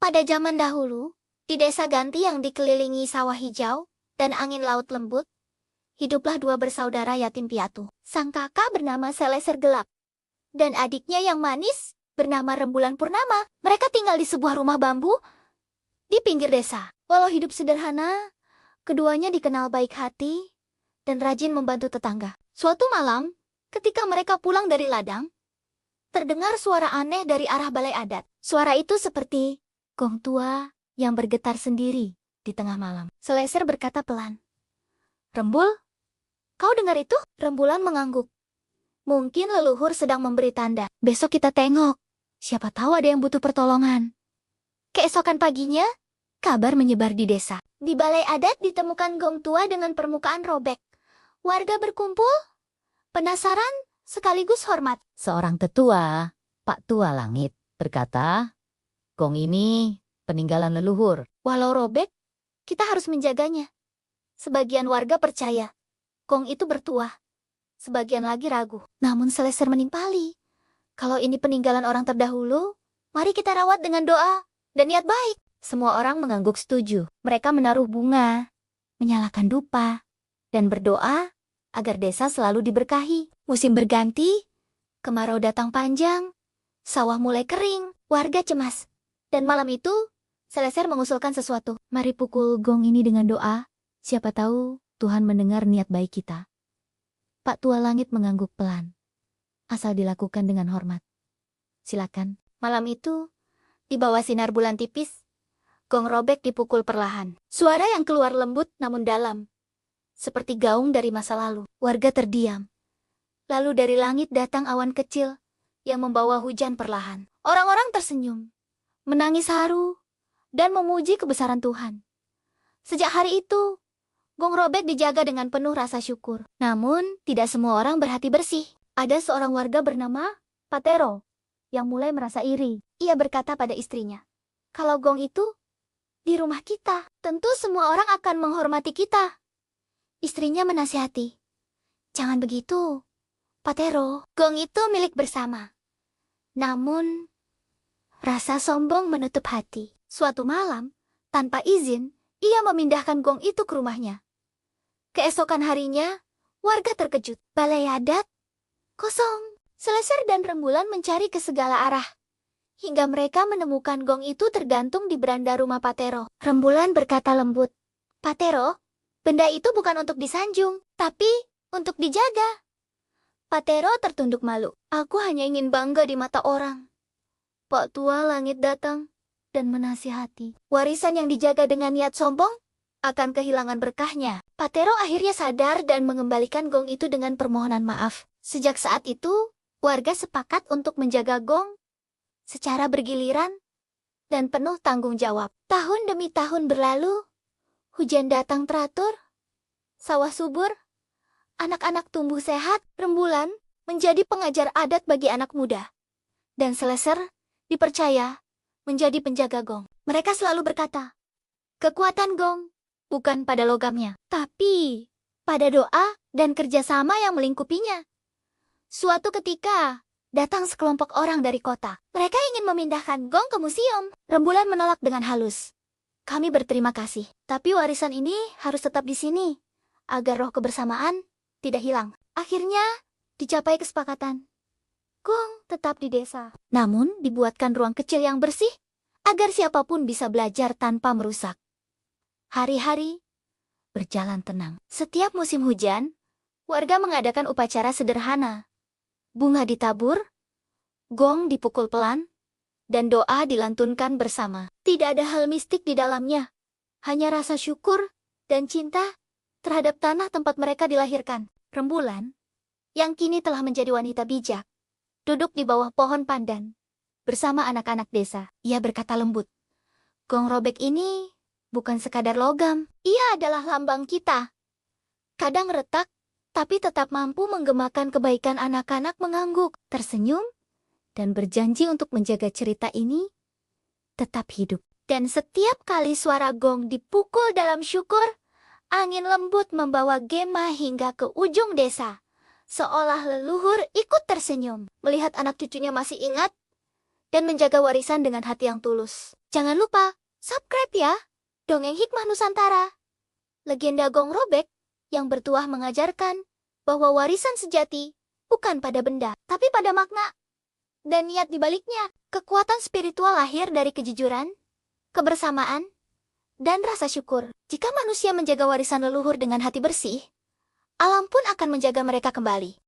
Pada zaman dahulu, di desa Ganti yang dikelilingi sawah hijau dan angin laut lembut, hiduplah dua bersaudara yatim piatu. Sang kakak bernama Seleser Gelap, dan adiknya yang manis bernama Rembulan Purnama. Mereka tinggal di sebuah rumah bambu di pinggir desa. Walau hidup sederhana, keduanya dikenal baik hati dan rajin membantu tetangga. Suatu malam, ketika mereka pulang dari ladang, terdengar suara aneh dari arah balai adat. Suara itu seperti gong tua yang bergetar sendiri di tengah malam. Seleser berkata pelan, "Rembul, kau dengar itu?" Rembulan mengangguk. "Mungkin leluhur sedang memberi tanda. Besok kita tengok. Siapa tahu ada yang butuh pertolongan." Keesokan paginya, kabar menyebar di desa. Di balai adat ditemukan gong tua dengan permukaan robek. Warga berkumpul, penasaran sekaligus hormat. Seorang tetua, Pak Tua Langit, berkata, "Gong ini peninggalan leluhur." Walau robek, kita harus menjaganya. Sebagian warga percaya gong itu bertuah, sebagian lagi ragu. Namun Seleser menimpali, kalau ini peninggalan orang terdahulu, mari kita rawat dengan doa dan niat baik. Semua orang mengangguk setuju. Mereka menaruh bunga, menyalakan dupa, dan berdoa agar desa selalu diberkahi. Musim berganti, kemarau datang panjang, sawah mulai kering, warga cemas. Dan malam itu, Seleser mengusulkan sesuatu. "Mari pukul gong ini dengan doa, siapa tahu Tuhan mendengar niat baik kita." Pak Tua Langit mengangguk pelan. "Asal dilakukan dengan hormat. Silakan." Malam itu, di bawah sinar bulan tipis, gong robek dipukul perlahan. Suara yang keluar lembut namun dalam, seperti gaung dari masa lalu. Warga terdiam. Lalu dari langit datang awan kecil yang membawa hujan perlahan. Orang-orang tersenyum, menangis haru, dan memuji kebesaran Tuhan. Sejak hari itu, gong robek dijaga dengan penuh rasa syukur. Namun, tidak semua orang berhati bersih. Ada seorang warga bernama Patero yang mulai merasa iri. Ia berkata pada istrinya, "Kalau gong itu di rumah kita, tentu semua orang akan menghormati kita." Istrinya menasihati, "Jangan begitu, Patero. Gong itu milik bersama." Namun, rasa sombong menutup hati. Suatu malam, tanpa izin, ia memindahkan gong itu ke rumahnya. Keesokan harinya, warga terkejut. Balai adat kosong. Seleser dan Rembulan mencari ke segala arah, hingga mereka menemukan gong itu tergantung di beranda rumah Patero. Rembulan berkata lembut, "Patero, benda itu bukan untuk disanjung, tapi untuk dijaga." Patero tertunduk malu. "Aku hanya ingin bangga di mata orang." Pak Tua Langit datang dan menasihati, "Warisan yang dijaga dengan niat sombong akan kehilangan berkahnya." Patero akhirnya sadar dan mengembalikan gong itu dengan permohonan maaf. Sejak saat itu, warga sepakat untuk menjaga gong secara bergiliran dan penuh tanggung jawab. Tahun demi tahun berlalu, hujan datang teratur, sawah subur, anak-anak tumbuh sehat. Rembulan menjadi pengajar adat bagi anak muda, dan Seleser dipercaya menjadi penjaga gong. Mereka selalu berkata, kekuatan gong bukan pada logamnya, tapi pada doa dan kerjasama yang melingkupinya. Suatu ketika, datang sekelompok orang dari kota. Mereka ingin memindahkan gong ke museum. Rembulan menolak dengan halus. "Kami berterima kasih, tapi warisan ini harus tetap di sini, agar roh kebersamaan tidak hilang." Akhirnya, dicapai kesepakatan. Gong tetap di desa, namun dibuatkan ruang kecil yang bersih, agar siapapun bisa belajar tanpa merusak. Hari-hari berjalan tenang. Setiap musim hujan, warga mengadakan upacara sederhana. Bunga ditabur, gong dipukul pelan, dan doa dilantunkan bersama. Tidak ada hal mistik di dalamnya, hanya rasa syukur dan cinta terhadap tanah tempat mereka dilahirkan. Rembulan, yang kini telah menjadi wanita bijak, duduk di bawah pohon pandan bersama anak-anak desa. Ia berkata lembut, "Gong robek ini bukan sekadar logam, ia adalah lambang kita. Kadang retak, tapi tetap mampu menggemakan kebaikan." Anak-anak mengangguk, tersenyum, dan berjanji untuk menjaga cerita ini tetap hidup. Dan setiap kali suara gong dipukul dalam syukur, angin lembut membawa gema hingga ke ujung desa. Seolah leluhur ikut tersenyum. Melihat anak cucunya masih ingat, dan menjaga warisan dengan hati yang tulus. Jangan lupa, subscribe ya. Dongeng Hikmah Nusantara. Legenda Gong Robek yang bertuah mengajarkan bahwa warisan sejati bukan pada benda, tapi pada makna dan niat di baliknya. Kekuatan spiritual lahir dari kejujuran, kebersamaan, dan rasa syukur. Jika manusia menjaga warisan leluhur dengan hati bersih, alam pun akan menjaga mereka kembali.